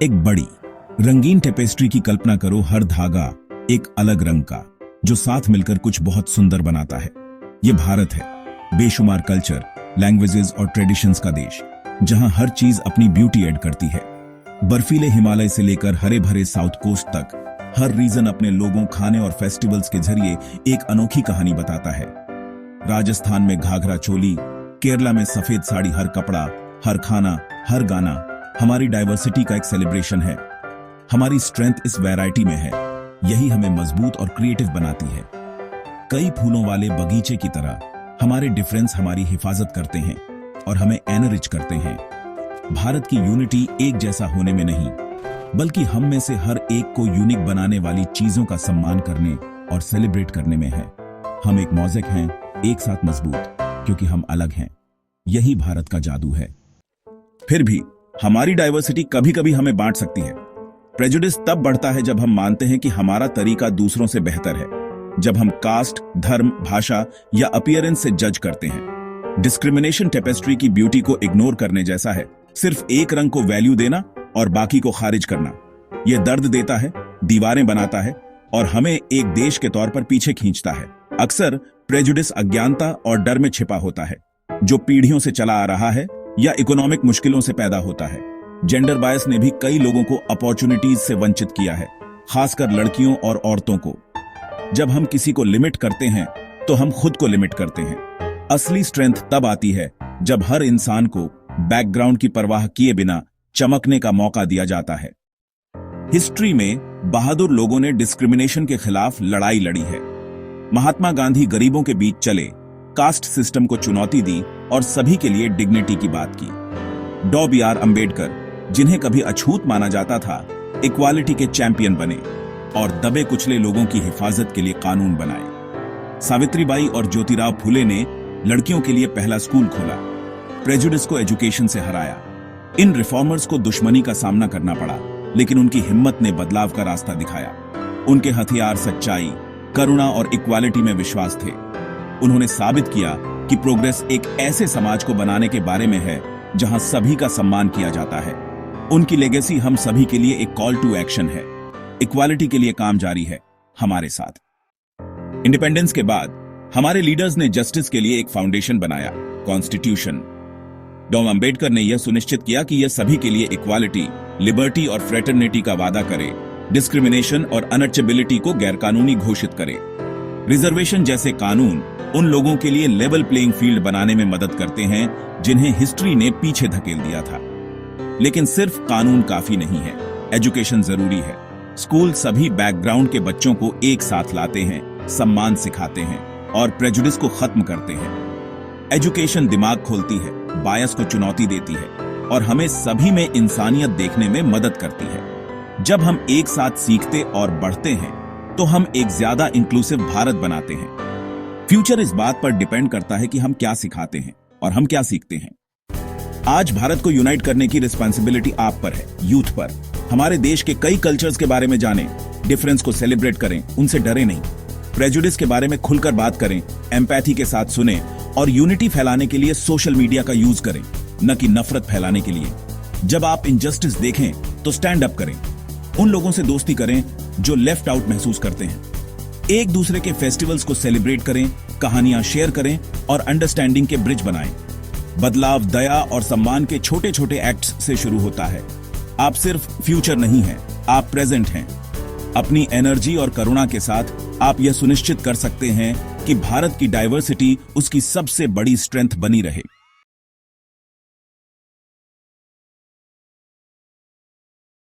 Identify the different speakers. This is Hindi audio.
Speaker 1: एक बड़ी रंगीन टेपेस्ट्री की कल्पना करो। हर धागा एक अलग रंग का, जो साथ मिलकर कुछ बहुत सुंदर बनाता है। ये भारत है, बेशुमार कल्चर, लैंग्वेजेस और ट्रेडिशंस का देश, जहां हर चीज अपनी ब्यूटी ऐड करती है। बर्फीले हिमालय से लेकर हरे भरे साउथ कोस्ट तक, हर रीजन अपने लोगों, खाने और फेस्टिवल्स के जरिए एक अनोखी कहानी बताता है। राजस्थान में घाघरा चोली, केरला में सफेद साड़ी, हर कपड़ा, हर खाना, हर गाना हमारी डाइवर्सिटी का एक सेलिब्रेशन है। हमारी स्ट्रेंथ इस वैरायटी में है, यही हमें मजबूत और क्रिएटिव बनाती है। कई फूलों वाले बगीचे की तरह हमारे डिफरेंस हमारी हिफाजत करते हैं और हमें एनरिच करते हैं। भारत की यूनिटी एक जैसा होने में नहीं, बल्कि हम में से हर एक को यूनिक बनाने वाली चीजों का सम्मान करने और सेलिब्रेट करने में है। हम एक मोज़ेक हैं, एक साथ मजबूत, क्योंकि हम अलग हैं। यही भारत का जादू है। फिर भी हमारी डाइवर्सिटी कभी कभी हमें बांट सकती है। प्रेजुडिस तब बढ़ता है जब हम मानते हैं कि हमारा तरीका दूसरों से बेहतर है, जब हम कास्ट, धर्म, भाषा या अपीयरेंस से जज करते हैं। डिस्क्रिमिनेशन टेपेस्ट्री की ब्यूटी को इग्नोर करने जैसा है, सिर्फ एक रंग को वैल्यू देना और बाकी को खारिज करना। यह दर्द देता है, दीवारें बनाता है और हमें एक देश के तौर पर पीछे खींचता है। अक्सर प्रेजुडिस अज्ञानता और डर में छिपा होता है, जो पीढ़ियों से चला आ रहा है या इकोनॉमिक मुश्किलों से पैदा होता है। जेंडर बायस ने भी कई लोगों को अपॉर्चुनिटीज से वंचित किया है, खासकर लड़कियों और औरतों को। जब हम किसी को लिमिट करते हैं तो हम खुद को लिमिट करते हैं। असली स्ट्रेंथ तब आती है जब हर इंसान को बैकग्राउंड की परवाह किए बिना चमकने का मौका दिया जाता है। हिस्ट्री में बहादुर लोगों ने डिस्क्रिमिनेशन के खिलाफ लड़ाई लड़ी है। महात्मा गांधी गरीबों के बीच चले, कास्ट सिस्टम को चुनौती दी और सभी के लिए डिग्निटी की बात की। डॉ बी आर अंबेडकर, जिन्हें कभी अछूत माना जाता था, इक्वालिटी के चैंपियन बने और दबे कुचले लोगों की हिफाजत के लिए कानून बनाए। सावित्रीबाई और ज्योतिराव फुले ने लड़कियों के लिए पहला स्कूल खोला, प्रेजुडिस को एजुकेशन से हराया। इन रिफॉर्मर्स को दुश्मनी का सामना करना पड़ा, लेकिन उनकी हिम्मत ने बदलाव का रास्ता दिखाया। उनके हथियार सच्चाई, करुणा और इक्वालिटी में विश्वास थे। उन्होंने साबित किया कि प्रोग्रेस एक ऐसे समाज को बनाने के बारे में है जहां सभी का सम्मान किया जाता है। उनकी लेगेसी हम सभी के लिए एक कॉल टू एक्शन है। इक्वालिटी के लिए काम जारी है हमारे साथ। इंडिपेंडेंस के बाद हमारे लीडर्स ने जस्टिस के लिए एक फाउंडेशन बनाया, कॉन्स्टिट्यूशन। डॉ अंबेडकर ने यह सुनिश्चित किया कि यह सभी के लिए इक्वालिटी, लिबर्टी और फ्रेटर्निटी का वादा करे, डिस्क्रिमिनेशन और अनटचेबिलिटी को गैरकानूनी घोषित करे। रिजर्वेशन जैसे कानून उन लोगों के लिए लेवल प्लेइंग फील्ड बनाने में मदद करते हैं जिन्हें हिस्ट्री ने पीछे धकेल दिया था। लेकिन सिर्फ कानून काफी नहीं है, एजुकेशन जरूरी है। स्कूल सभी बैकग्राउंड के बच्चों को एक साथ लाते हैं, सम्मान सिखाते हैं और प्रेजुडिस को खत्म करते हैं। एजुकेशन दिमाग खोलती है, बायस को चुनौती देती है और हमें सभी में इंसानियत देखने में मदद करती है। जब हम एक साथ सीखते और बढ़ते हैं तो हम एक ज्यादा इंक्लूसिव भारत बनाते हैं। फ्यूचर इस बात पर डिपेंड करता है कि हम क्या सिखाते हैं और हम क्या सीखते हैं। आज भारत को यूनाइट करने की रिस्पांसिबिलिटी आप पर है, यूथ पर। हमारे देश के कई कल्चर्स के बारे में जानें, डिफरेंस को सेलिब्रेट करें, उनसे डरे नहीं। प्रेजुडिस के बारे में खुलकर बात करें, एम्पैथी के साथ सुने और यूनिटी फैलाने के लिए सोशल मीडिया का यूज करें, न कि नफरत फैलाने के लिए। जब आप इनजस्टिस देखें तो स्टैंड अप करें। उन लोगों से दोस्ती करें जो लेफ्ट आउट महसूस करते हैं। एक दूसरे के फेस्टिवल्स को सेलिब्रेट करें, कहानियां शेयर करें और अंडरस्टैंडिंग के ब्रिज बनाएं। बदलाव दया और सम्मान के छोटे छोटे एक्ट्स से शुरू होता है। आप सिर्फ फ्यूचर नहीं हैं, आप प्रेजेंट हैं। अपनी एनर्जी और करुणा के साथ आप यह सुनिश्चित कर सकते हैं कि भारत की डाइवर्सिटी उसकी सबसे बड़ी स्ट्रेंथ बनी रहे।